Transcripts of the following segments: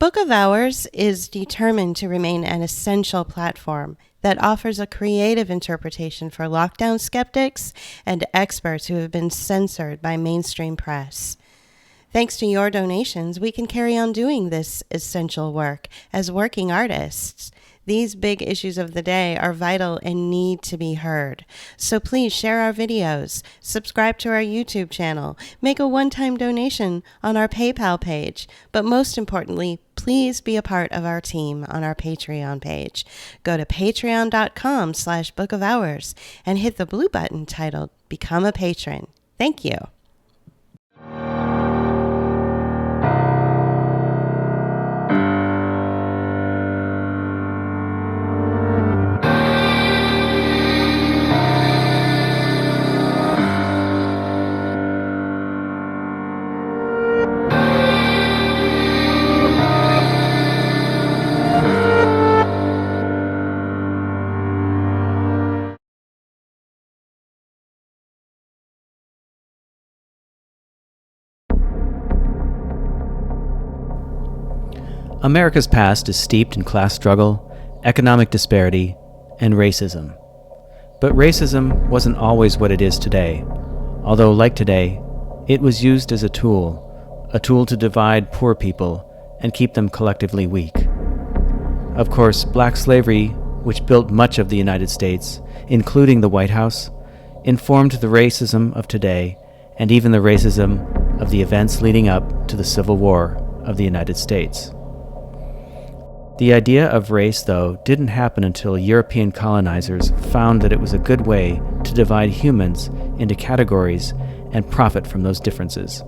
Book of Hours is determined to remain an essential platform that offers a creative interpretation for lockdown skeptics and experts who have been censored by mainstream press. Thanks to your donations, we can carry on doing this essential work as working artists. These big issues of the day are vital and need to be heard. So please share our videos, subscribe to our YouTube channel, make a one-time donation on our PayPal page, but most importantly, please be a part of our team on our Patreon page. Go to patreon.com/bookofhours and hit the blue button titled Become a Patron. Thank you. America's past is steeped in class struggle, economic disparity, and racism. But racism wasn't always what it is today, although like today, it was used as a tool to divide poor people and keep them collectively weak. Of course, black slavery, which built much of the United States, including the White House, informed the racism of today and even the racism of the events leading up to the Civil War of the United States. The idea of race, though, didn't happen until European colonizers found that it was a good way to divide humans into categories and profit from those differences.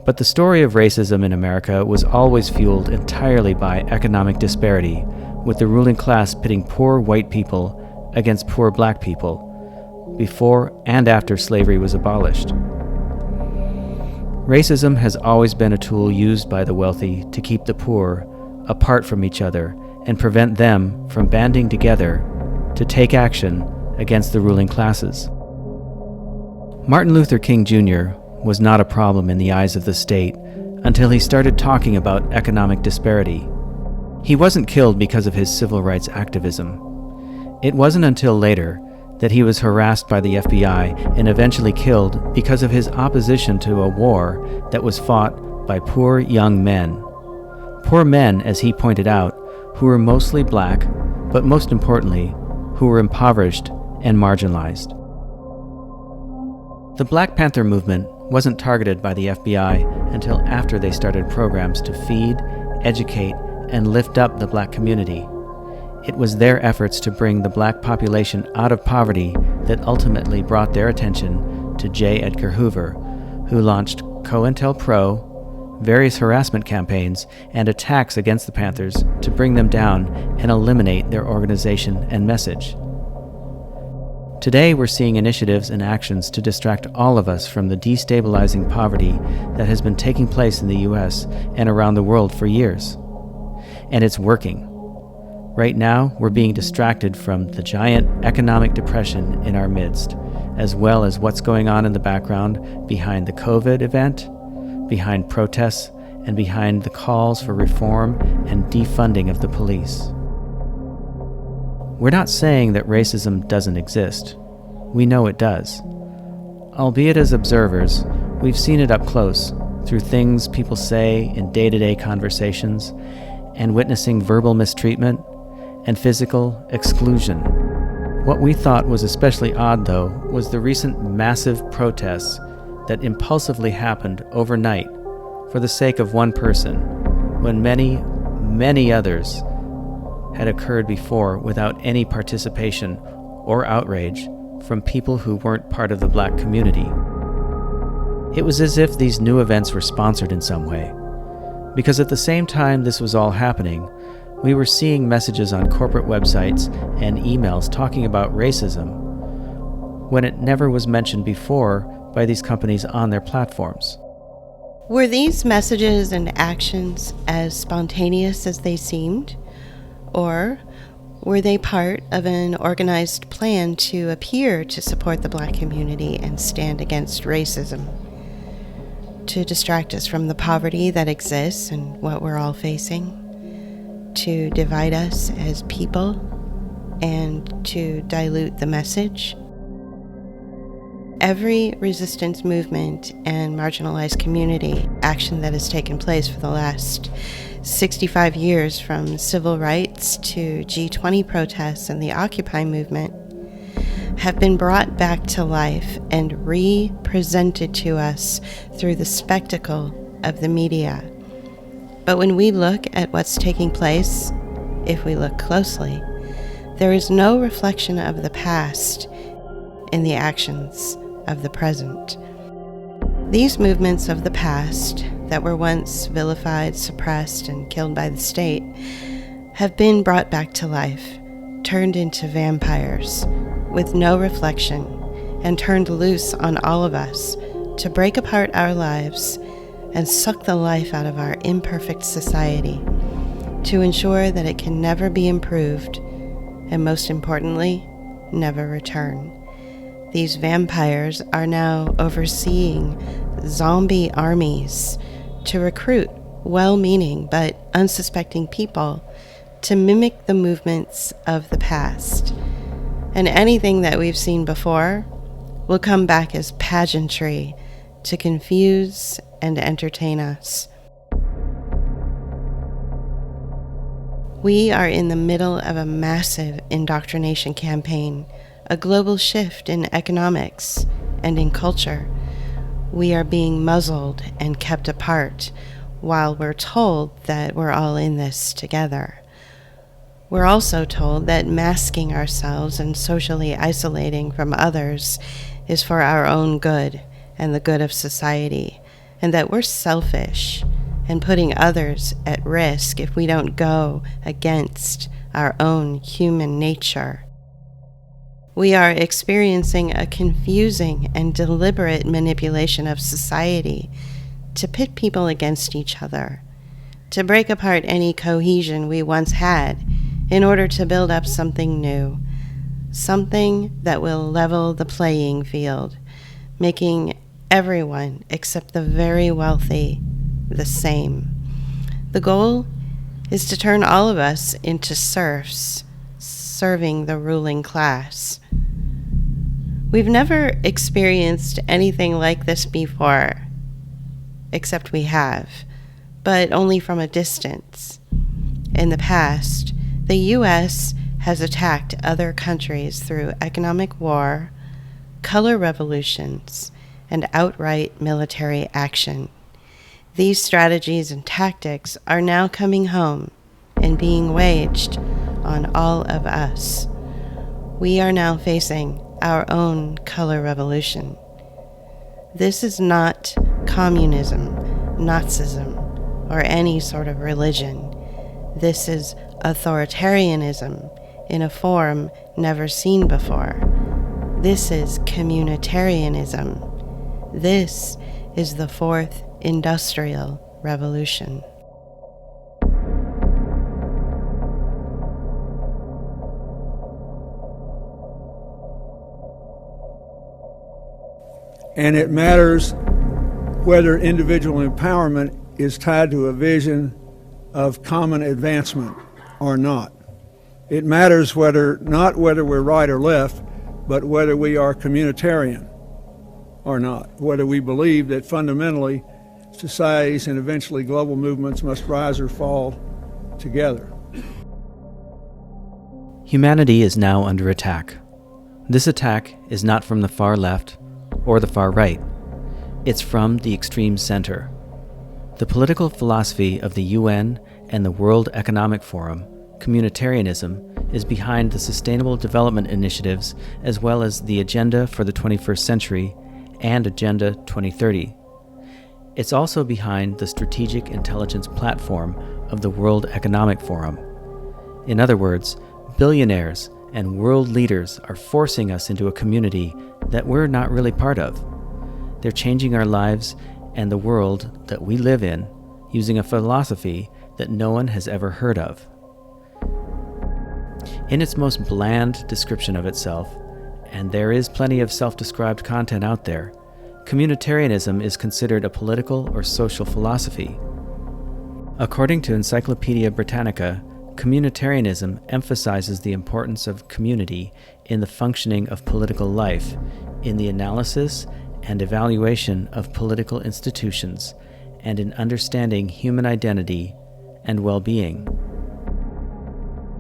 But the story of racism in America was always fueled entirely by economic disparity, with the ruling class pitting poor white people against poor black people, before and after slavery was abolished. Racism has always been a tool used by the wealthy to keep the poor apart from each other and prevent them from banding together to take action against the ruling classes. Martin Luther King Jr. was not a problem in the eyes of the state until he started talking about economic disparity. He wasn't killed because of his civil rights activism. It wasn't until later that he was harassed by the FBI and eventually killed because of his opposition to a war that was fought by poor young men. Poor men, as he pointed out, who were mostly black, but most importantly, who were impoverished and marginalized. The Black Panther movement wasn't targeted by the FBI until after they started programs to feed, educate, and lift up the black community. It was their efforts to bring the black population out of poverty that ultimately brought their attention to J. Edgar Hoover, who launched COINTELPRO, various harassment campaigns, and attacks against the Panthers to bring them down and eliminate their organization and message. Today, we're seeing initiatives and actions to distract all of us from the destabilizing poverty that has been taking place in the U.S. and around the world for years. And it's working. Right now, we're being distracted from the giant economic depression in our midst, as well as what's going on in the background behind the COVID event, behind protests, and behind the calls for reform and defunding of the police. We're not saying that racism doesn't exist. We know it does. Albeit as observers, we've seen it up close through things people say in day-to-day conversations and witnessing verbal mistreatment and physical exclusion. What we thought was especially odd, though, was the recent massive protests that impulsively happened overnight for the sake of one person, when many, many others had occurred before without any participation or outrage from people who weren't part of the black community. It was as if these new events were sponsored in some way, because at the same time this was all happening, we were seeing messages on corporate websites and emails talking about racism when it never was mentioned before by these companies on their platforms. Were these messages and actions as spontaneous as they seemed? Or were they part of an organized plan to appear to support the black community and stand against racism? to distract us from the poverty that exists and what we're all facing, to divide us as people, and to dilute the message. Every resistance movement and marginalized community action that has taken place for the last 65 years, from civil rights to G20 protests and the Occupy movement, have been brought back to life and re-presented to us through the spectacle of the media. But when we look at what's taking place, if we look closely, there is no reflection of the past in the actions of the present. These movements of the past that were once vilified, suppressed, and killed by the state have been brought back to life, turned into vampires with no reflection, and turned loose on all of us to break apart our lives and suck the life out of our imperfect society, to ensure that it can never be improved, and most importantly, never return. These vampires are now overseeing zombie armies to recruit well-meaning but unsuspecting people to mimic the movements of the past. And anything that we've seen before will come back as pageantry to confuse and entertain us. We are in the middle of a massive indoctrination campaign, a global shift in economics and in culture. We are being muzzled and kept apart while we're told that we're all in this together. We're also told that masking ourselves and socially isolating from others is for our own good and the good of society, and that we're selfish and putting others at risk if we don't go against our own human nature. We are experiencing a confusing and deliberate manipulation of society to pit people against each other, to break apart any cohesion we once had in order to build up something new, something that will level the playing field, making everyone except the very wealthy the same. The goal is to turn all of us into serfs, serving the ruling class. We've never experienced anything like this before, except we have, but only from a distance. In the past, the U.S. has attacked other countries through economic war, color revolutions, and outright military action. These strategies and tactics are now coming home and being waged on all of us. We are now facing our own color revolution. This is not communism, Nazism, or any sort of religion. This is authoritarianism in a form never seen before. This is communitarianism. This is the fourth industrial revolution. And it matters whether individual empowerment is tied to a vision of common advancement or not. It matters not whether we're right or left, but whether we are communitarian or not, whether we believe that fundamentally societies and eventually global movements must rise or fall together. Humanity is now under attack. This attack is not from the far left or the far right. It's from the extreme center. The political philosophy of the UN and the World Economic Forum, communitarianism, is behind the Sustainable Development Initiatives as well as the Agenda for the 21st Century and Agenda 2030. It's also behind the Strategic Intelligence Platform of the World Economic Forum. In other words, billionaires and world leaders are forcing us into a community that we're not really part of. They're changing our lives and the world that we live in using a philosophy that no one has ever heard of. In its most bland description of itself, and there is plenty of self-described content out there, communitarianism is considered a political or social philosophy. According to Encyclopaedia Britannica, communitarianism emphasizes the importance of community in the functioning of political life, in the analysis and evaluation of political institutions, and in understanding human identity and well-being.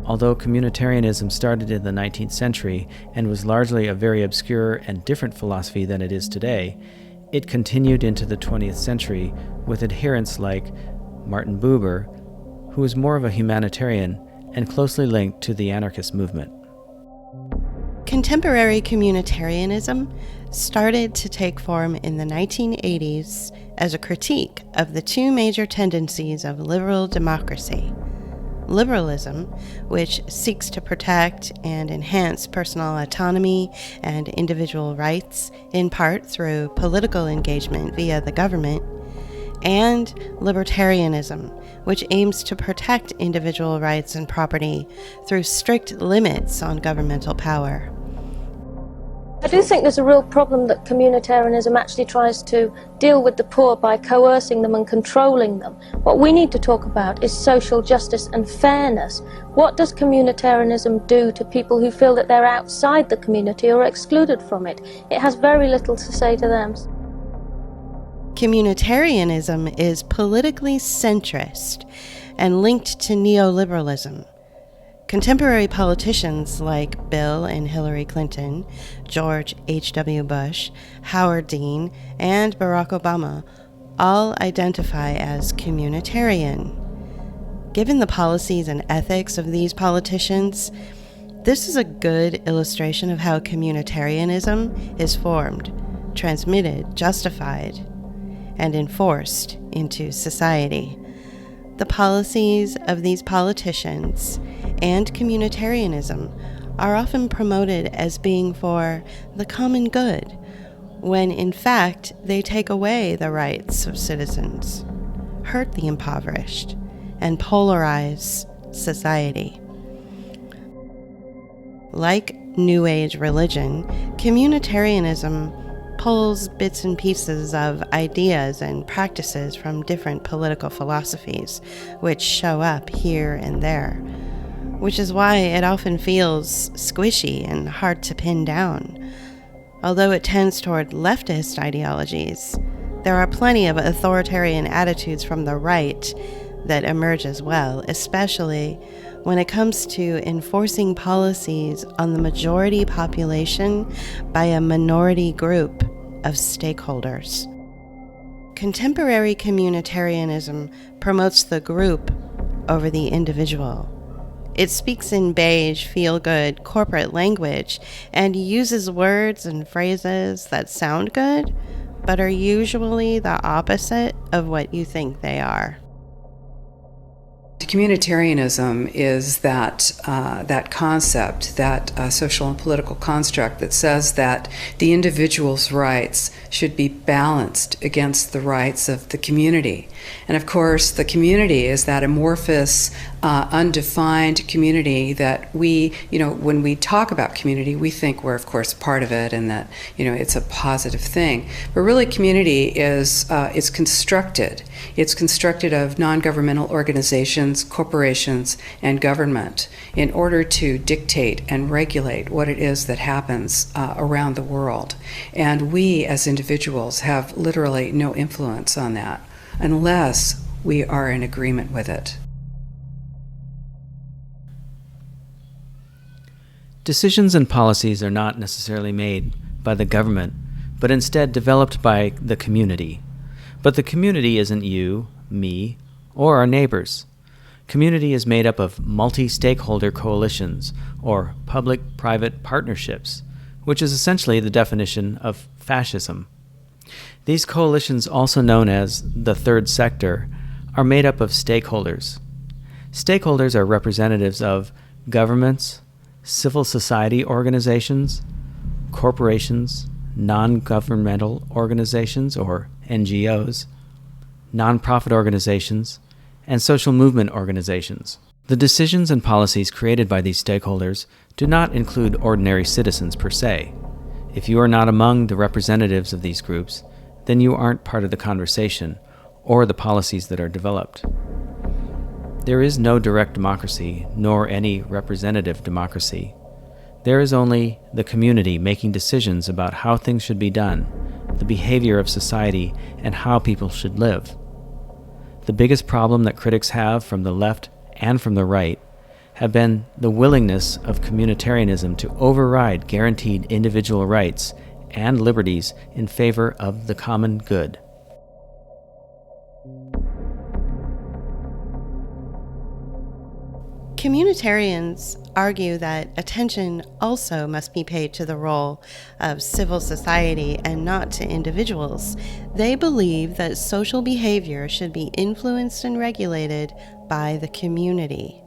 Although communitarianism started in the 19th century and was largely a very obscure and different philosophy than it is today, it continued into the 20th century with adherents like Martin Buber, who was more of a humanitarian and closely linked to the anarchist movement. Contemporary communitarianism started to take form in the 1980s as a critique of the two major tendencies of liberal democracy: liberalism, which seeks to protect and enhance personal autonomy and individual rights, in part through political engagement via the government, and libertarianism, which aims to protect individual rights and property through strict limits on governmental power. I do think there's a real problem that communitarianism actually tries to deal with the poor by coercing them and controlling them. What we need to talk about is social justice and fairness. What does communitarianism do to people who feel that they're outside the community or excluded from it? It has very little to say to them. Communitarianism is politically centrist and linked to neoliberalism. Contemporary politicians like Bill and Hillary Clinton, George H.W. Bush, Howard Dean, and Barack Obama all identify as communitarian. Given the policies and ethics of these politicians, this is a good illustration of how communitarianism is formed, transmitted, justified, and enforced into society. The policies of these politicians and communitarianism are often promoted as being for the common good, when in fact they take away the rights of citizens, hurt the impoverished, and polarize society. Like New Age religion, communitarianism pulls bits and pieces of ideas and practices from different political philosophies, which show up here and there, which is why it often feels squishy and hard to pin down. Although it tends toward leftist ideologies, there are plenty of authoritarian attitudes from the right that emerge as well, especially when it comes to enforcing policies on the majority population by a minority group of stakeholders. Contemporary communitarianism promotes the group over the individual. It speaks in beige, feel-good corporate language and uses words and phrases that sound good, but are usually the opposite of what you think they are. Communitarianism is that concept, that social and political construct that says that the individual's rights should be balanced against the rights of the community. And of course, the community is that amorphous, undefined community that we, when we talk about community, we think we're, of course, part of it and that, it's a positive thing. But really, community is constructed. It's constructed of non-governmental organizations, corporations, and government in order to dictate and regulate what it is that happens around the world. And we, as individuals, have literally no influence on that unless we are in agreement with it. Decisions and policies are not necessarily made by the government, but instead developed by the community. But the community isn't you, me, or our neighbors. Community is made up of multi-stakeholder coalitions, or public-private partnerships, which is essentially the definition of fascism. These coalitions, also known as the third sector, are made up of stakeholders. Stakeholders are representatives of governments, civil society organizations, corporations, non-governmental organizations, or NGOs, nonprofit organizations, and social movement organizations. The decisions and policies created by these stakeholders do not include ordinary citizens per se. If you are not among the representatives of these groups, then you aren't part of the conversation or the policies that are developed. There is no direct democracy, nor any representative democracy. There is only the community making decisions about how things should be done, the behavior of society, and how people should live. The biggest problem that critics have from the left and from the right have been the willingness of communitarianism to override guaranteed individual rights and liberties in favor of the common good. Communitarians argue that attention also must be paid to the role of civil society and not to individuals. They believe that social behavior should be influenced and regulated by the community.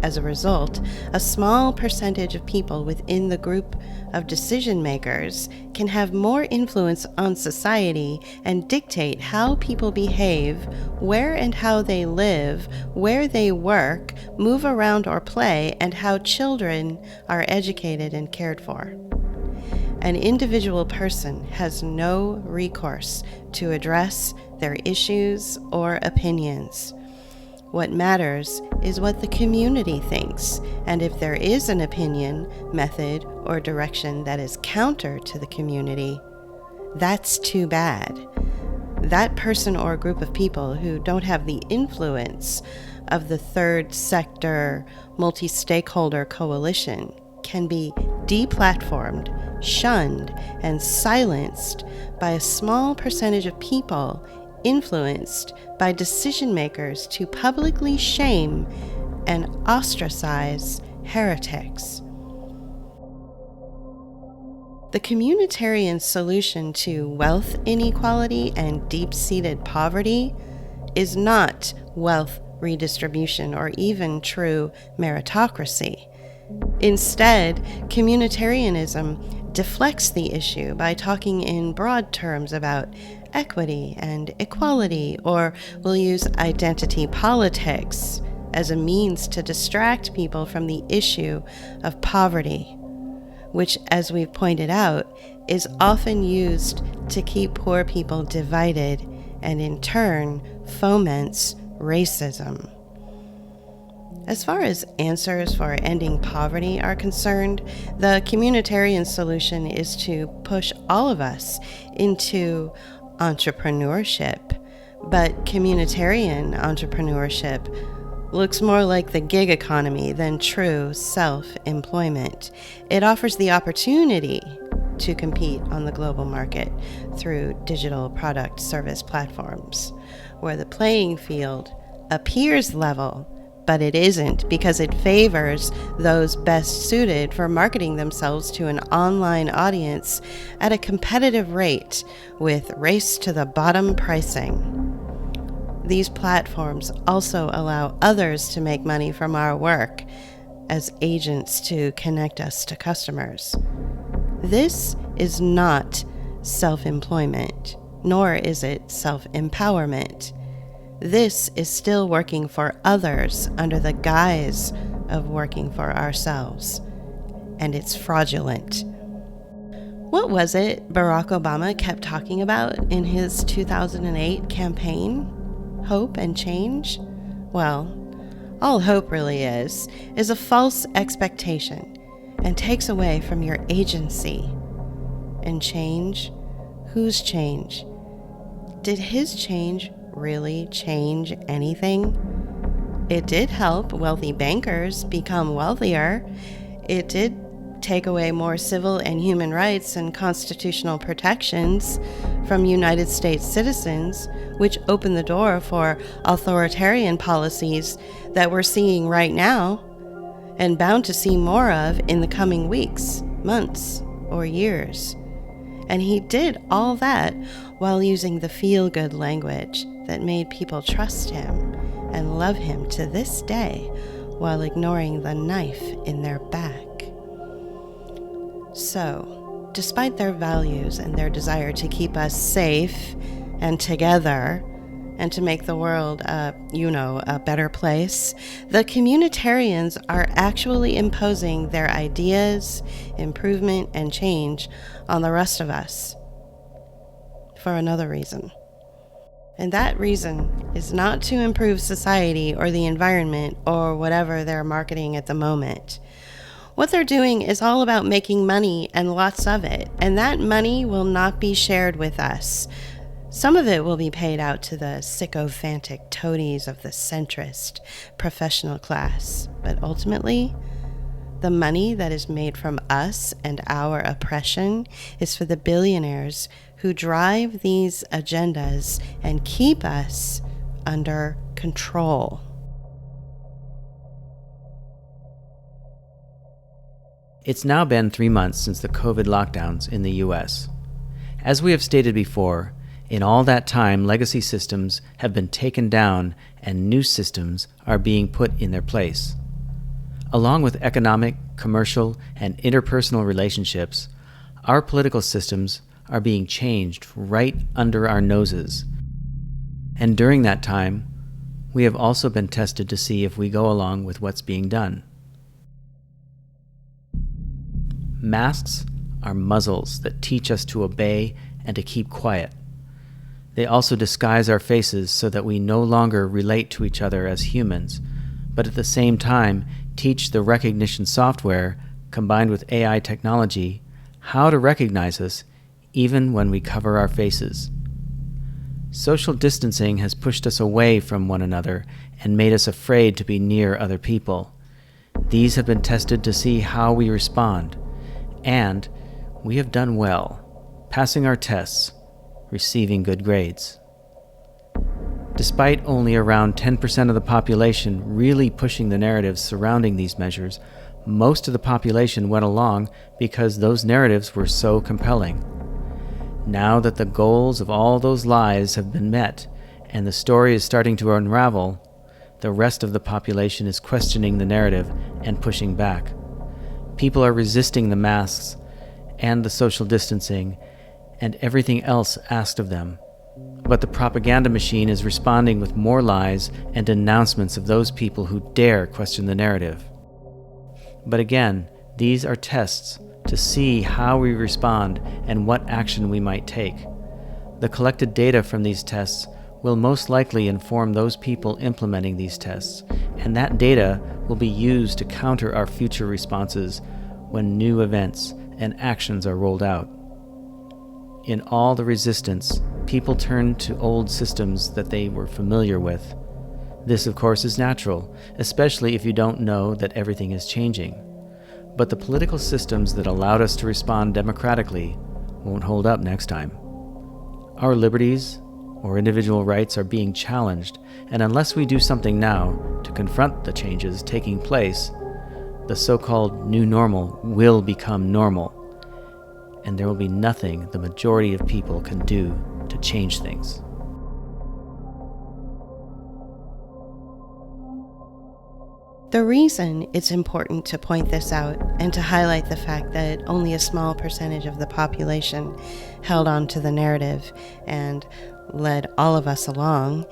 As a result, a small percentage of people within the group of decision makers can have more influence on society and dictate how people behave, where and how they live, where they work, move around or play, and how children are educated and cared for. An individual person has no recourse to address their issues or opinions. What matters is what the community thinks, and if there is an opinion, method, or direction that is counter to the community, that's too bad. That person or group of people who don't have the influence of the third sector multi-stakeholder coalition can be deplatformed, shunned, and silenced by a small percentage of people influenced by decision makers to publicly shame and ostracize heretics. The communitarian solution to wealth inequality and deep-seated poverty is not wealth redistribution or even true meritocracy. Instead, communitarianism deflects the issue by talking in broad terms about equity and equality, or will use identity politics as a means to distract people from the issue of poverty, which, as we've pointed out, is often used to keep poor people divided and in turn foments racism. As far as answers for ending poverty are concerned, the communitarian solution is to push all of us into entrepreneurship, but communitarian entrepreneurship looks more like the gig economy than true self-employment. It offers the opportunity to compete on the global market through digital product service platforms, where the playing field appears level, but it isn't, because it favors those best suited for marketing themselves to an online audience at a competitive rate with race-to-the-bottom pricing. These platforms also allow others to make money from our work as agents to connect us to customers. This is not self-employment, nor is it self-empowerment. This is still working for others under the guise of working for ourselves, and it's fraudulent. What was it Barack Obama kept talking about in his 2008 campaign? Hope and change? Well, all hope really is a false expectation and takes away from your agency. And change? Whose change? Did his change really change anything? It did help wealthy bankers become wealthier. It did take away more civil and human rights and constitutional protections from United States citizens, which opened the door for authoritarian policies that we're seeing right now and bound to see more of in the coming weeks, months, or years. And he did all that while using the feel-good language that made people trust him and love him to this day, while ignoring the knife in their back. So, despite their values and their desire to keep us safe and together and to make the world, a better place, the communitarians are actually imposing their ideas, improvement, and change on the rest of us. for another reason. And that reason is not to improve society or the environment or whatever they're marketing at the moment. What they're doing is all about making money and lots of it, and that money will not be shared with us. Some of it will be paid out to the sycophantic toadies of the centrist professional class, but ultimately, the money that is made from us and our oppression is for the billionaires who drive these agendas and keep us under control. It's now been 3 months since the COVID lockdowns in the US. As we have stated before, in all that time, legacy systems have been taken down and new systems are being put in their place. Along with economic, commercial, and interpersonal relationships, our political systems are being changed right under our noses. And during that time, we have also been tested to see if we go along with what's being done. Masks are muzzles that teach us to obey and to keep quiet. They also disguise our faces so that we no longer relate to each other as humans, but at the same time teach the recognition software, combined with AI technology, how to recognize us even when we cover our faces. Social distancing has pushed us away from one another and made us afraid to be near other people. These have been tested to see how we respond, and we have done well, passing our tests, receiving good grades. Despite only around 10% of the population really pushing the narratives surrounding these measures, most of the population went along because those narratives were so compelling. Now that the goals of all those lies have been met and the story is starting to unravel, the rest of the population is questioning the narrative and pushing back. People are resisting the masks and the social distancing and everything else asked of them. But the propaganda machine is responding with more lies and denouncements of those people who dare question the narrative. But again, these are tests to see how we respond and what action we might take. The collected data from these tests will most likely inform those people implementing these tests, and that data will be used to counter our future responses when new events and actions are rolled out. In all the resistance, people turn to old systems that they were familiar with. This, of course, is natural, especially if you don't know that everything is changing. But the political systems that allowed us to respond democratically won't hold up next time. Our liberties or individual rights are being challenged, and unless we do something now to confront the changes taking place, the so-called new normal will become normal, and there will be nothing the majority of people can do to change things. The reason it's important to point this out and to highlight the fact that only a small percentage of the population held on to the narrative and led all of us along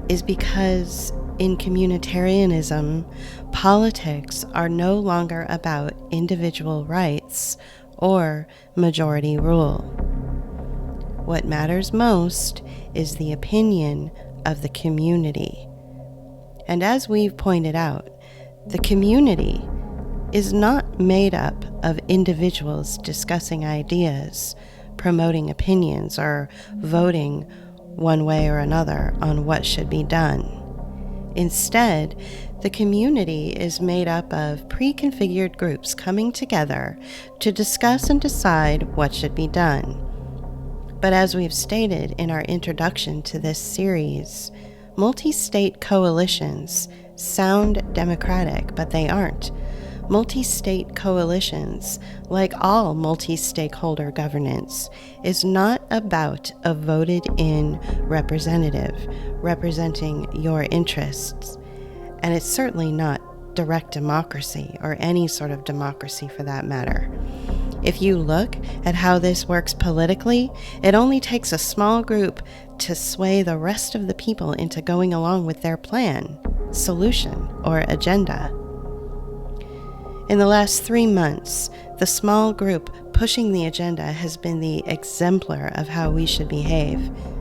is because in communitarianism, politics are no longer about individual rights or majority rule. What matters most is the opinion of the community. And as we've pointed out, the community is not made up of individuals discussing ideas, promoting opinions, or voting one way or another on what should be done. Instead, the community is made up of pre-configured groups coming together to discuss and decide what should be done. But as we've stated in our introduction to this series, multi-state coalitions sound democratic, but they aren't. Multi-state coalitions, like all multi-stakeholder governance, is not about a voted-in representative representing your interests. And it's certainly not direct democracy, or any sort of democracy for that matter. If you look at how this works politically, it only takes a small group to sway the rest of the people into going along with their plan, solution, or agenda. In the last 3 months, the small group pushing the agenda has been the exemplar of how we should behave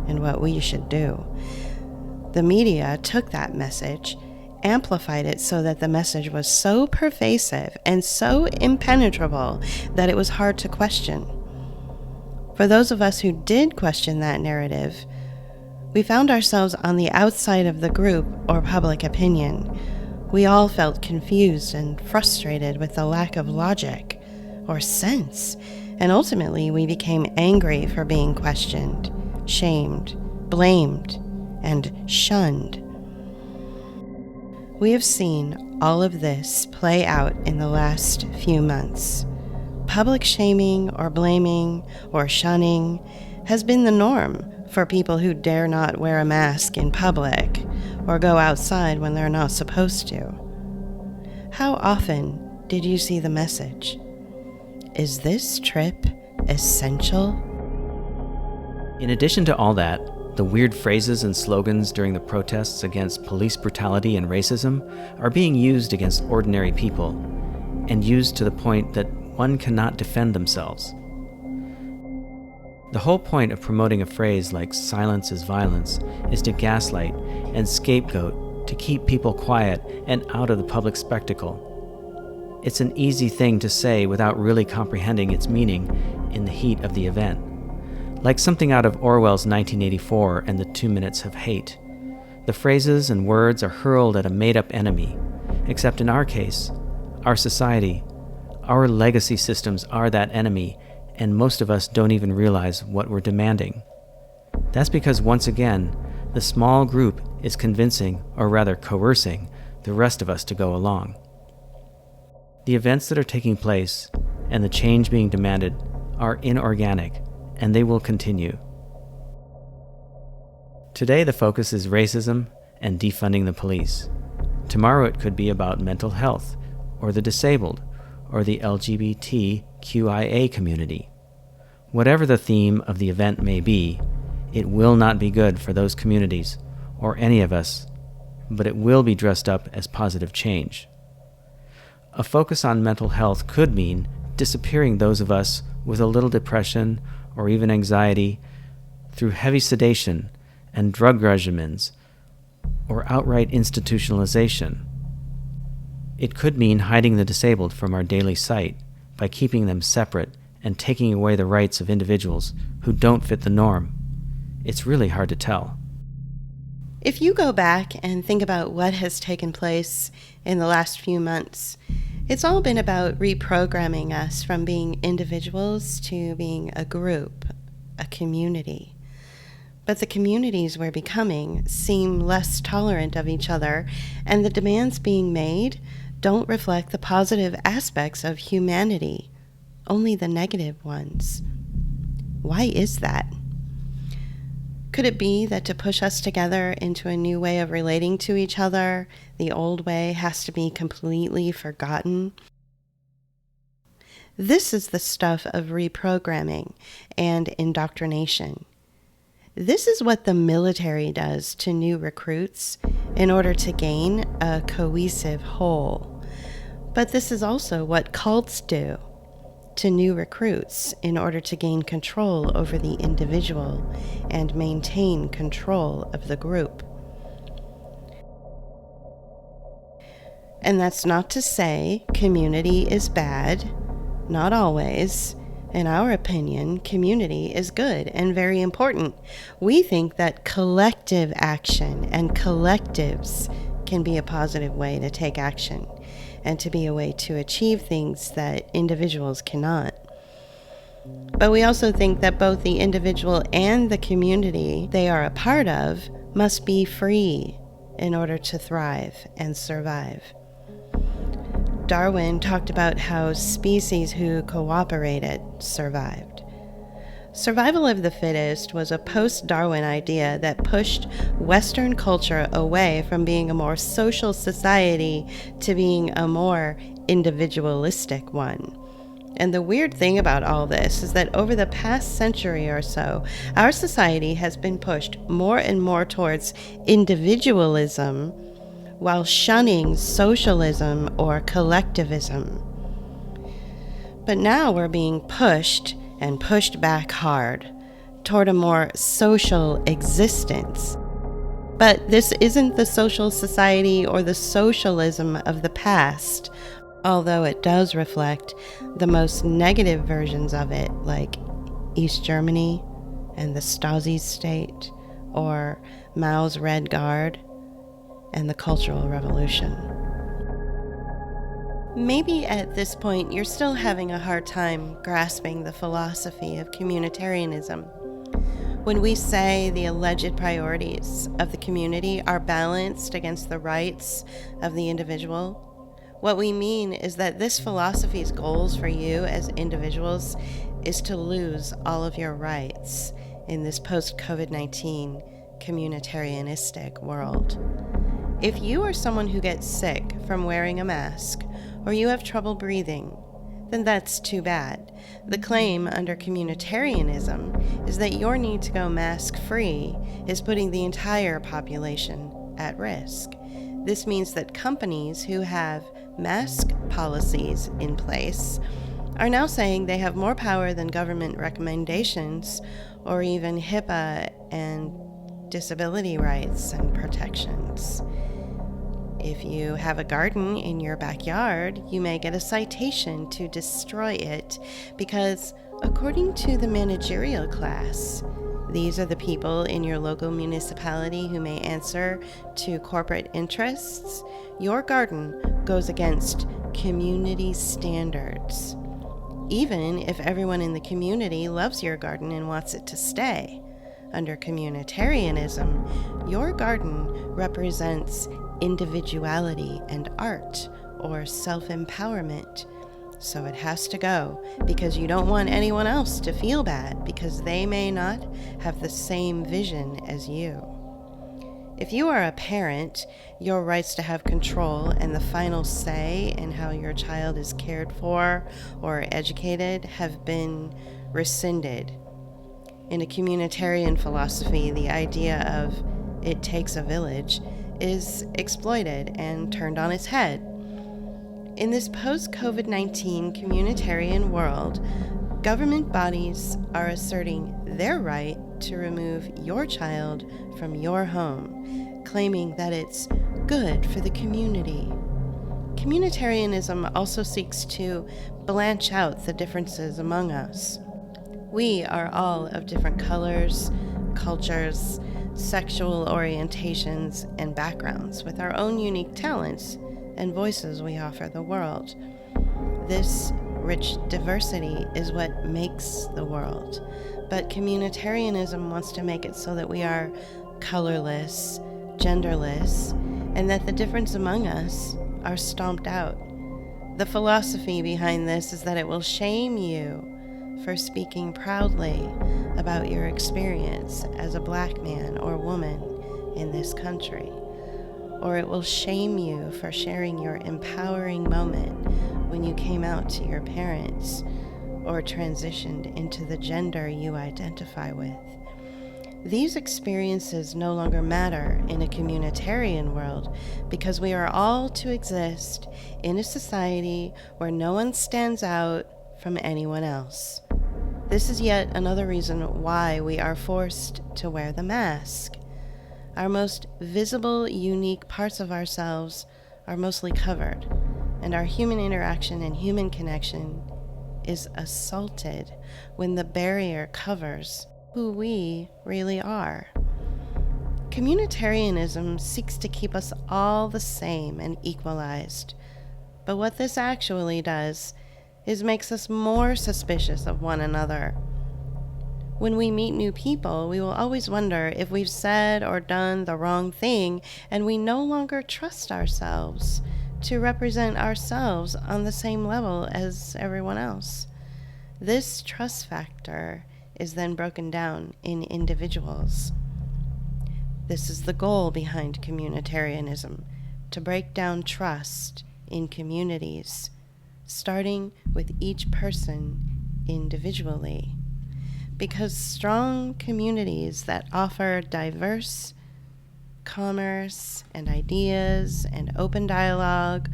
and what we should do. The media took that message, amplified it so that the message was so pervasive and so impenetrable that it was hard to question. For those of us who did question that narrative, we found ourselves on the outside of the group or public opinion. We all felt confused and frustrated with the lack of logic or sense, and ultimately we became angry for being questioned, shamed, blamed, and shunned. We have seen all of this play out in the last few months. Public shaming or blaming or shunning has been the norm for people who dare not wear a mask in public or go outside when they're not supposed to. How often did you see the message? Is this trip essential? In addition to all that, the weird phrases and slogans during the protests against police brutality and racism are being used against ordinary people, and used to the point that one cannot defend themselves. The whole point of promoting a phrase like silence is violence is to gaslight and scapegoat to keep people quiet and out of the public spectacle. It's an easy thing to say without really comprehending its meaning in the heat of the event. Like something out of Orwell's 1984 and the 2 Minutes of Hate. The phrases and words are hurled at a made-up enemy, except in our case, our society, our legacy systems are that enemy, and most of us don't even realize what we're demanding. That's because, once again, the small group is convincing, or rather coercing, the rest of us to go along. The events that are taking place, and the change being demanded, are inorganic, and they will continue. Today the focus is racism and defunding the police. Tomorrow it could be about mental health, or the disabled, or the LGBTQIA community. Whatever the theme of the event may be, it will not be good for those communities, or any of us, but it will be dressed up as positive change. A focus on mental health could mean disappearing those of us with a little depression or even anxiety through heavy sedation and drug regimens or outright institutionalization. It could mean hiding the disabled from our daily sight by keeping them separate and taking away the rights of individuals who don't fit the norm. It's really hard to tell. If you go back and think about what has taken place in the last few months, it's all been about reprogramming us from being individuals to being a group, a community. But the communities we're becoming seem less tolerant of each other, and the demands being made don't reflect the positive aspects of humanity, only the negative ones. Why is that? Could it be that to push us together into a new way of relating to each other, the old way has to be completely forgotten? This is the stuff of reprogramming and indoctrination. This is what the military does to new recruits in order to gain a cohesive whole. But this is also what cults do to new recruits in order to gain control over the individual and maintain control of the group. And that's not to say community is bad, not always. In our opinion, community is good and very important. We think that collective action and collectives can be a positive way to take action and to be a way to achieve things that individuals cannot. But we also think that both the individual and the community they are a part of must be free in order to thrive and survive. Darwin talked about how species who cooperated survived. Survival of the fittest was a post-Darwin idea that pushed Western culture away from being a more social society to being a more individualistic one. And the weird thing about all this is that over the past century or so, our society has been pushed more and more towards individualism while shunning socialism or collectivism. But now we're being pushed, and pushed back hard, toward a more social existence. But this isn't the social society or the socialism of the past, although it does reflect the most negative versions of it, like East Germany and the Stasi state, or Mao's Red Guard and the Cultural Revolution. Maybe at this point you're still having a hard time grasping the philosophy of communitarianism. When we say the alleged priorities of the community are balanced against the rights of the individual, what we mean is that this philosophy's goals for you as individuals is to lose all of your rights in this post-COVID-19 communitarianistic world. If you are someone who gets sick from wearing a mask, or you have trouble breathing, then that's too bad. The claim under communitarianism is that your need to go mask-free is putting the entire population at risk. This means that companies who have mask policies in place are now saying they have more power than government recommendations or even HIPAA and disability rights and protections. If you have a garden in your backyard, you may get a citation to destroy it because, according to the managerial class, these are the people in your local municipality who may answer to corporate interests. Your garden goes against community standards, even if everyone in the community loves your garden and wants it to stay. Under communitarianism, your garden represents individuality and art, or self-empowerment. So it has to go, because you don't want anyone else to feel bad because they may not have the same vision as you. If you are a parent, your rights to have control and the final say in how your child is cared for or educated have been rescinded. In a communitarian philosophy, the idea of it takes a village is exploited and turned on its head. In this post-COVID-19 communitarian world, government bodies are asserting their right to remove your child from your home, claiming that it's good for the community. Communitarianism also seeks to blanch out the differences among us. We are all of different colors, cultures, sexual orientations, and backgrounds with our own unique talents and voices we offer the world. This rich diversity is what makes the world, but communitarianism wants to make it so that we are colorless, genderless, and that the difference among us are stomped out. The philosophy behind this is that it will shame you for speaking proudly about your experience as a black man or woman in this country, or it will shame you for sharing your empowering moment when you came out to your parents or transitioned into the gender you identify with. These experiences no longer matter in a communitarian world because we are all to exist in a society where no one stands out from anyone else. This is yet another reason why we are forced to wear the mask. Our most visible, unique parts of ourselves are mostly covered, and our human interaction and human connection is assaulted when the barrier covers who we really are. Communitarianism seeks to keep us all the same and equalized, but what this actually does is makes us more suspicious of one another. When we meet new people, we will always wonder if we've said or done the wrong thing, and we no longer trust ourselves to represent ourselves on the same level as everyone else. This trust factor is then broken down in individuals. This is the goal behind communitarianism, to break down trust in communities, starting with each person individually. Because strong communities that offer diverse commerce and ideas and open dialogue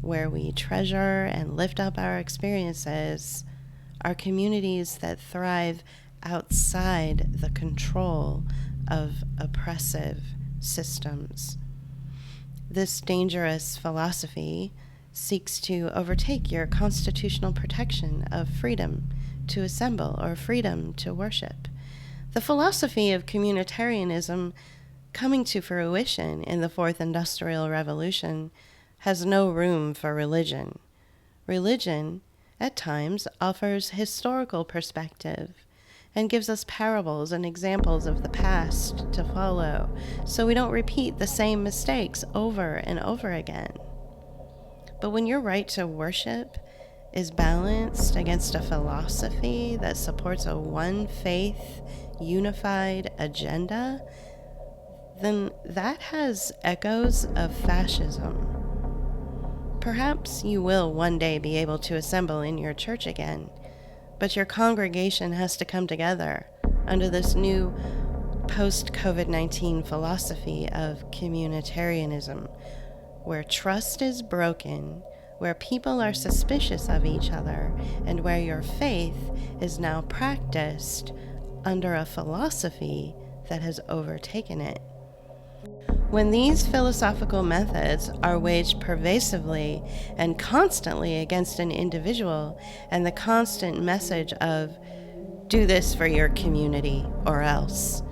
where we treasure and lift up our experiences, are communities that thrive outside the control of oppressive systems. This dangerous philosophy seeks to overtake your constitutional protection of freedom to assemble or freedom to worship. The philosophy of communitarianism, coming to fruition in the Fourth Industrial Revolution, has no room for religion. Religion, at times, offers historical perspective and gives us parables and examples of the past to follow, so we don't repeat the same mistakes over and over again. But when your right to worship is balanced against a philosophy that supports a one faith, unified agenda, then that has echoes of fascism. Perhaps you will one day be able to assemble in your church again, but your congregation has to come together under this new post-COVID-19 philosophy of communitarianism, where trust is broken, where people are suspicious of each other, and where your faith is now practiced under a philosophy that has overtaken it. When these philosophical methods are waged pervasively and constantly against an individual, and the constant message of "do this for your community or else"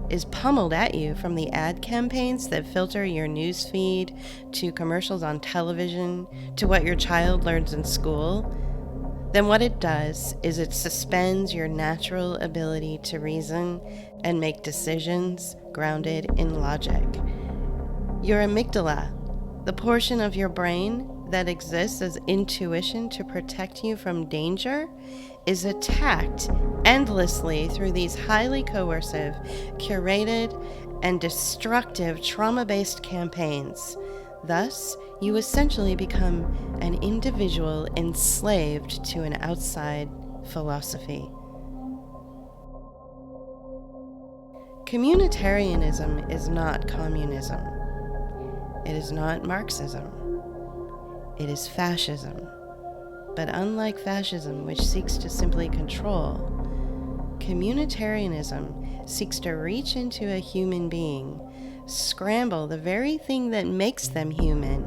is pummeled at you from the ad campaigns that filter your news feed, to commercials on television, to what your child learns in school, then what it does is it suspends your natural ability to reason and make decisions grounded in logic. Your amygdala, the portion of your brain that exists as intuition to protect you from danger, is attacked endlessly through these highly coercive, curated, and destructive trauma-based campaigns. Thus, you essentially become an individual enslaved to an outside philosophy. Communitarianism is not communism. It is not Marxism. It is fascism. But unlike fascism, which seeks to simply control, communitarianism seeks to reach into a human being, scramble the very thing that makes them human,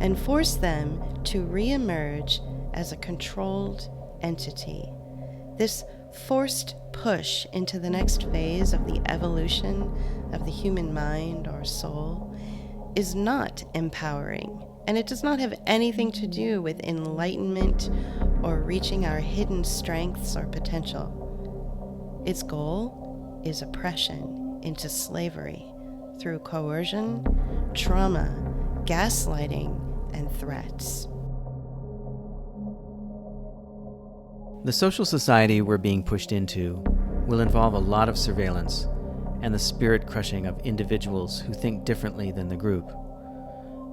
and force them to re-emerge as a controlled entity. This forced push into the next phase of the evolution of the human mind or soul is not empowering, and it does not have anything to do with enlightenment or reaching our hidden strengths or potential. Its goal is oppression into slavery through coercion, trauma, gaslighting, and threats. The social society we're being pushed into will involve a lot of surveillance and the spirit crushing of individuals who think differently than the group.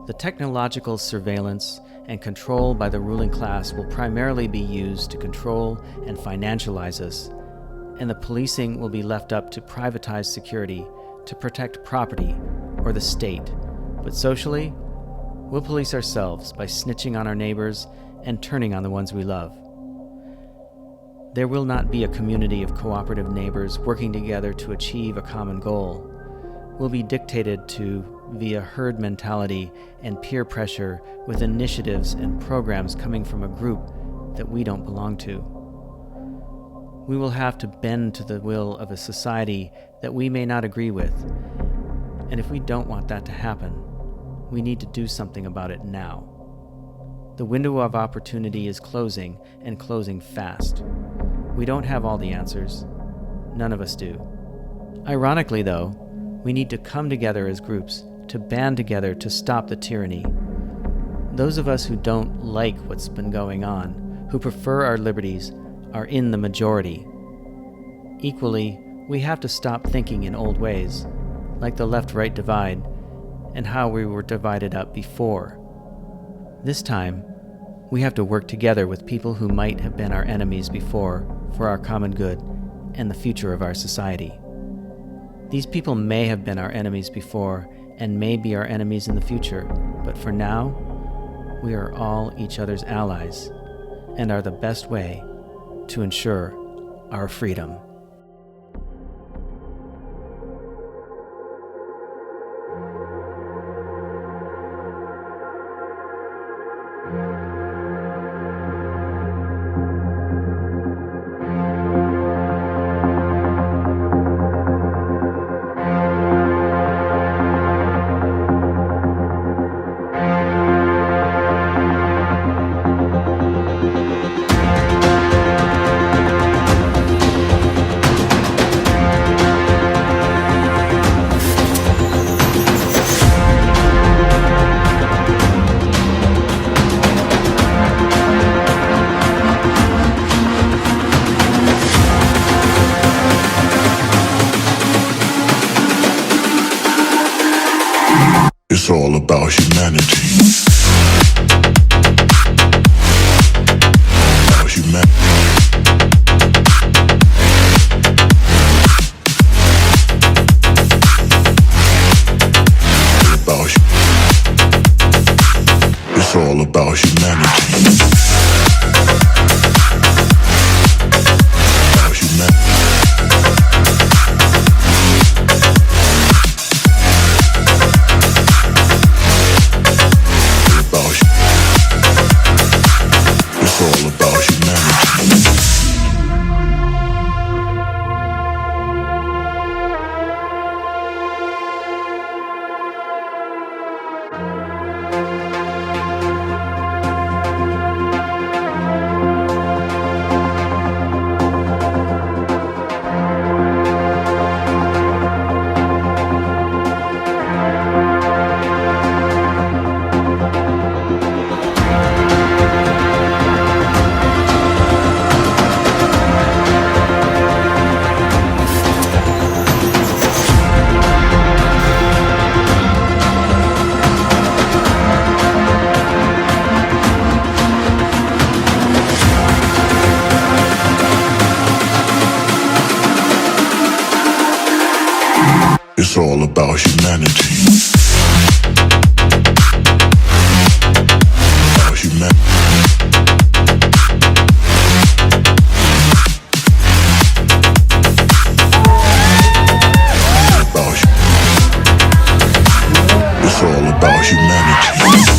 The technological surveillance and control by the ruling class will primarily be used to control and financialize us, and the policing will be left up to privatized security to protect property or the state. But socially, we'll police ourselves by snitching on our neighbors and turning on the ones we love. There will not be a community of cooperative neighbors working together to achieve a common goal. We'll be dictated to via herd mentality and peer pressure, with initiatives and programs coming from a group that we don't belong to. We will have to bend to the will of a society that we may not agree with. And if we don't want that to happen, we need to do something about it now. The window of opportunity is closing, and closing fast. We don't have all the answers. None of us do. Ironically, though, we need to come together as groups, to band together to stop the tyranny. Those of us who don't like what's been going on, who prefer our liberties, are in the majority. Equally, we have to stop thinking in old ways, like the left-right divide, and how we were divided up before. This time, we have to work together with people who might have been our enemies before, for our common good and the future of our society. These people may have been our enemies before and may be our enemies in the future, but for now, we are all each other's allies and are the best way to ensure our freedom. It's all about humanity. About humanity. It's all about humanity. About humanity. It's all about humanity. It's all about humanity. About humanity. It's all about humanity.